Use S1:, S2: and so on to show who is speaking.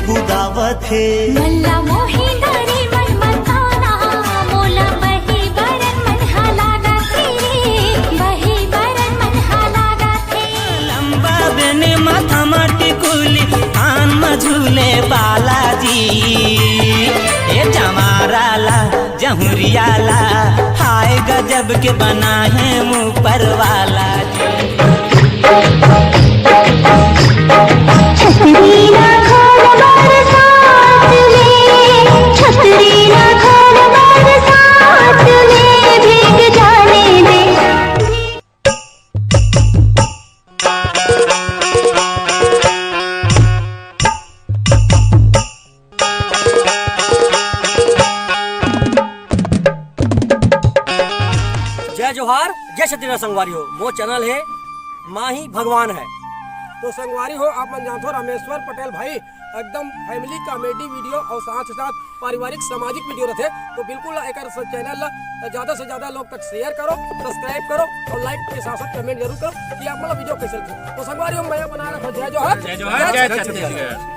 S1: कुदावत हे।
S2: मल्ला मोही दारी मन मताना मोला बही बरन मन हलागा थे बही बरन मन हलागा थे।
S3: लंबा बेने माथा माटी कुली कान मझूले बालाजी ए जमाराला जहुरियाला हाय गजब के बना है मुँह पर वाला जी।
S2: छतरी ना खोल बरसात में छतरी ना खोल बरसात में भीग जाने दे।
S4: जय जोहार जय छत्तीसगढ़ संगवारी हो। वो चैनल है माँ ही भगवान है। तो संगवारी हो आप मन जानते हो रामेश्वर पटेल भाई एकदम फैमिली कॉमेडी वीडियो और साथ ही साथ पारिवारिक सामाजिक वीडियो रहते। तो बिल्कुल एक चैनल ज़्यादा से ज़्यादा लोग तक शेयर करो, सब्सक्राइब करो और लाइक के साथ साथ कमेंट जरूर करो कि आप मतलब वीडियो कैसे लगे। तो संगवारी हो मैं बना रहा था जय जोहार
S5: जय जोहार जय छत्तीसगढ़।